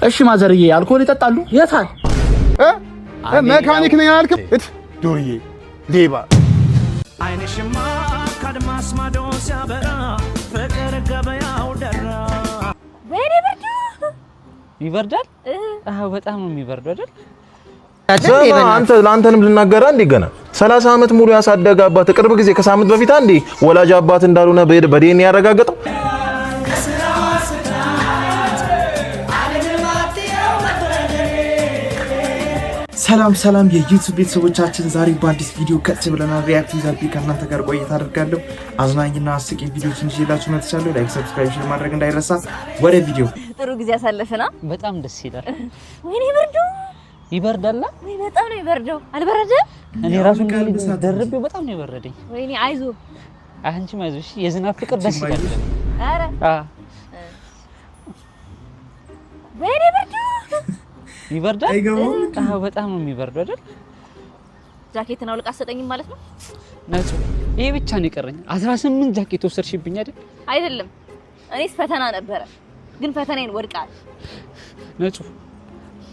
እሺ ማዘርዬ አልኮል ይጠጣሉ? የታል መካኒክ ነኝ አልክም? ዱርዬ ሌባ አይንሽማ ካድማስ ማዶ ሲያበራ ፍቅር ገበያው ደራ። ወይኔ ብርዱ ይበርዳል? አዎ በጣም ነው የሚበርደው አይደል? ለአንተንም ልናገራ እንዴ ገና 30 ዓመት ሙሉ ያሳደገ አባት ቅርብ ጊዜ ከሳምንት በፊት አንዴ ወላጅ አባት እንዳልሆነ በዲኤንኤ ያረጋገጠው። ሰላም የዩቲዩብ ቤተሰቦቻችን፣ ዛሬ በአዲስ ቪዲዮ ከች ብለናል። ሪአክት ይዛልቢ ከእናንተ ጋር ቆይታ አደርጋለሁ። አዝናኝና አስቂኝ ቪዲዮችን ይዤላችሁ መጥቻለሁ። ላይክ፣ ሰብስክራይብ፣ ሼር ማድረግ እንዳይረሳ። ወደ ቪዲዮ። ጥሩ ጊዜ አሳለፈና በጣም ደስ ይላል። ወይኔ ብርዱ ይበርዳል? ወይ በጣም ነው ይበርደው። አልበረደም? እኔ ራሱ ደርቤው በጣም ነው የበረደኝ። ወይኔ አይዞ አንቺም አይዞሽ። የዝናብ ፍቅር ደስ ይላል። አረ ወይኔ ብርዱ ይበርዳል? አዎ በጣም ነው የሚበርደው አይደል? ጃኬት ነው ልቃ ሰጠኝ ማለት ነው። ነጭ ይሄ ብቻ ነው የቀረኝ። 18 ጃኬት ወሰርሽብኝ አይደል? አይደለም እኔስ ፈተና ነበረ፣ ግን ፈተናዬን ወድቃል። ነጭ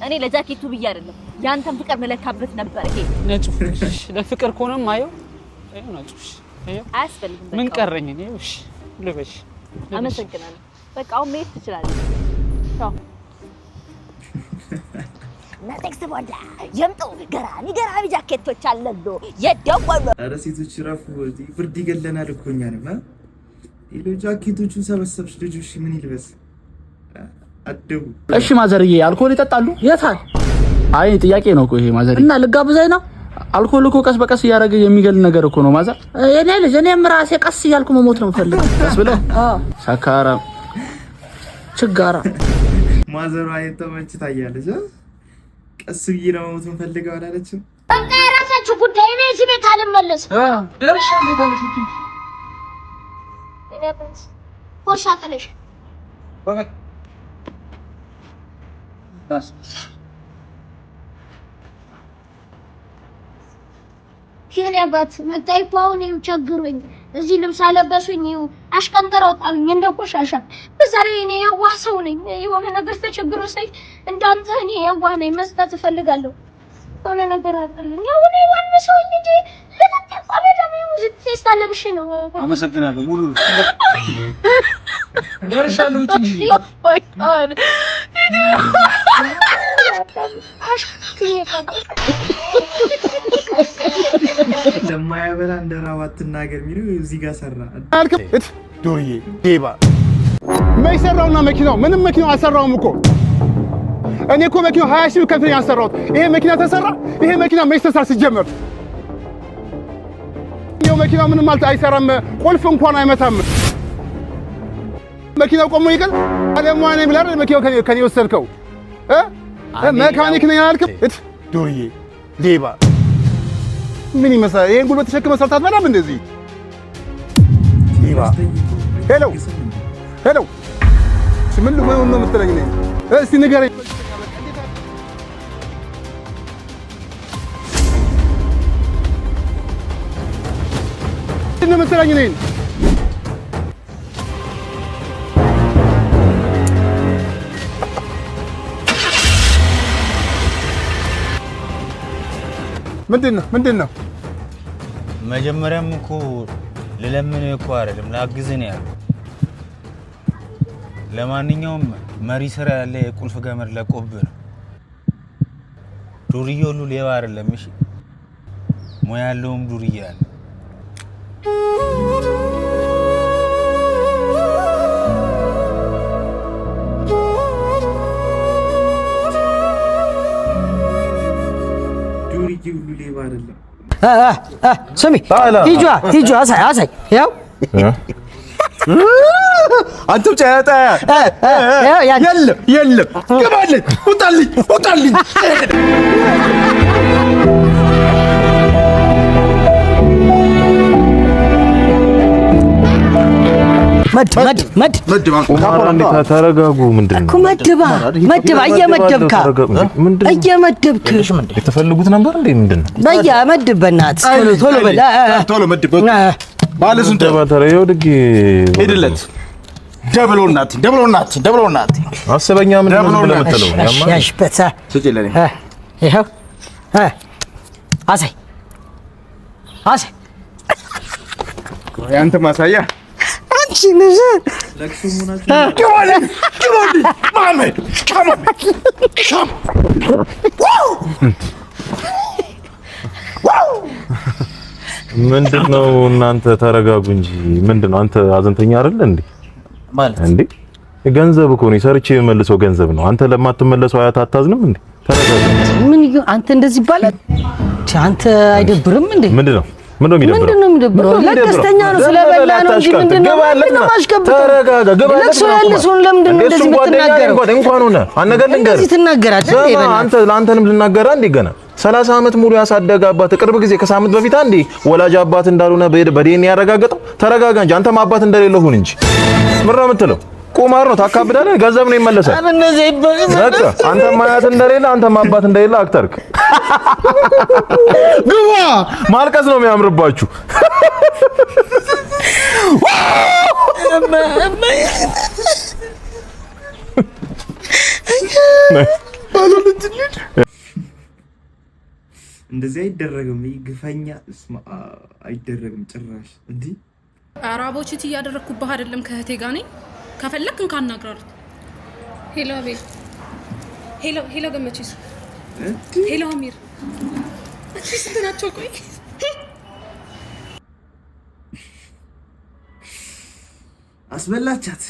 እኔ ለጃኬቱ ብዬ አይደለም ያንተን ፍቅር መለካበት ነበር። ይሄ ነጭ እሺ፣ ለፍቅር ከሆነም አየው አይው ነጭ እሺ፣ አየው አያስፈልግም። ምን ቀረኝ እኔ? እሺ ልበሽ። አመሰግናለሁ። በቃ አሁን መሄድ ትችላለህ። ቻው። ነቴክስ ቦንዳ የምጡ ገራሚ ጃኬቶች አለሉ የደወሉ። ኧረ ሴቶች ረፉ፣ ብርድ ይገለናል እኮ እኛንም። ይሄ ጃኬቶቹን ሰበሰብሽ ልጆች ምን ይልበስ? አደቡ። እሺ ማዘርዬ አልኮል ይጠጣሉ? የታል? አይ ጥያቄ ነው እኮ ይሄ ማዘርዬ። እና ልጋብዘኝ ነው? አልኮል እኮ ቀስ በቀስ እያደረገ የሚገል ነገር እኮ ነው ማዘር። እኔ ልጅ እኔም ራሴ ቀስ እያልኩ መሞት ነው የምፈልገው። ቀስ ብለው ሰካራ ችጋራ ማዘሯ የተመች ታያለች። ቀስ ብዬ ነው መሞት የምፈልገው አላለችም? በቃ የራሳችሁ ጉዳይ ነው። እዚህ ቤት አልመለስም። ደርሻለሁ ባለሽ ፖርሻ ተለሽ ይሄን ያባት መጣይ ፓውን ቸግሮኝ እዚህ ልብስ አለበሱኝ፣ አሽቀንጥረው ጣሉኝ እንደ ቆሻሻ። በዛሬ እኔ የዋህ ሰው ነኝ። የሆነ ነገር ተቸግሮ ሳይ እንዳንተ እኔ የዋህ ነኝ፣ መስጠት እፈልጋለሁ። የሆነ ነገር አጥልኝ። አሁን የዋህ ሰው እንጂ ለተጣጣበ ደግሞ ሲስተለብሽ ነው። አመሰግናለሁ። ሙሉ ደርሻለሁ እንጂ ለማያበላ እንደራብ አትናገር የሚለው እዚህ ጋር ሰራ አልክም? ዱርዬ ሌባ ማይሰራውና መኪናው ምንም መኪናው አልሰራውም እኮ። እኔ እኮ መኪናው 20 ሺህ ከፍተኛ ያሰራሁት። ይሄ መኪና ተሰራ? ይሄ መኪና ማይስተሳር ሲጀመር ይሄው መኪናው ምንም አይሰራም። ቁልፍ እንኳን አይመታም። መኪናው ቆሞ ይቀር አለማኔ ብላር መኪናው ከኔ ወሰድከው። መካኒክ ነኝ አልክም? ዱርዬ ሌባ ምን ይመስላል? ይሄን ጉልበት ተሸክመ ሰርታት በላም እንደዚህ ሌባ። ሄሎ ምን ነው የምትለኝ? እስቲ ንገረኝ። ምን ነው የምትለኝ ነኝ? ምንድን ነው? መጀመሪያም እኮ ልለምን እኮ አይደለም ላግዝ ነው ያለው። ለማንኛውም መሪ ስራ ያለ የቁልፍ ገመድ ለቆብህ ነው። ዱርዬ ሁሉ ሌባ አይደለም። እሺ ሙያ ያለውም ዱርዬ አለ። ዱርዬ ሁሉ ሌባ አይደለም። ስሚ ሂጂ አሳይ ያው አንተም ጫያታ የለም ገባልኝ ውጣልኝ መድ ተረጋጉ። ምንድን ነው መድባ እየመደብክ የተፈልጉት ነበር እንዴ? ምንድን ነው በያ መድብ በእናትህ ቶሎ ባለሱን ተባተረ ይወድግ ሄድለት ደብሎናት አሰበኛ ምን እንደምትለው ያሽበታ ስጭለኝ ይሄው አሳይ ያንተ ማሳያ አንቺ ነሽ ለክሱ ሙናችሁ ማመድ ምንድነው እናንተ ተረጋጉ እንጂ ምንድነው አንተ አዘንተኛ አይደል እንዴ ማለት እንዴ ገንዘብ እኮ ነው ሰርቼ የመልሰው ገንዘብ ነው አንተ ለማትመለሰው አያት አታዝንም እንዴ ተረጋጉ ምን አንተ እንደዚህ ይባላል አንተ አይደብርም እንዴ ምንድነው የሚደብረው ለደስተኛ ነው ስለበላ ነው እንጂ ምንድነው ማሽከብ ተረጋጋ ለክሱ ያለሱን ለምንድነው እንደዚህ የምትናገረው እንኳን ሆነ አነጋልን ገር እንደዚህ ትናገራለህ እንዴ አንተ ለአንተንም ልናገራ እንዴ ገና 30 ዓመት ሙሉ ያሳደገ አባት ቅርብ ጊዜ ከሳምንት በፊት አንዴ ወላጅ አባት እንዳልሆነ በዴን ያረጋገጠው ተረጋጋ እንጂ አንተም አባት እንደሌለው ሁን እንጂ ምራ የምትለው ቁማር ነው ታካብዳለህ ገንዘብ ነው ይመለሳል አረ እንደዚህ ይባላል በቃ አንተም አያት እንደሌለ አንተም አባት እንደሌለ አክተርክ ግባ ማልቀስ ነው የሚያምርባችሁ እንደዚህ አይደረግም ግፈኛ እስማ አይደረግም ጭራሽ እንዴ አራቦች እያደረኩብህ አይደለም ከህቴ ጋር ነኝ ከፈለክ እንኳን አናግራሩት ሄሎ አቤል ሄሎ ገመቺስ ሄሎ አሚር እሺ ናቸው ቆይ አስበላቻት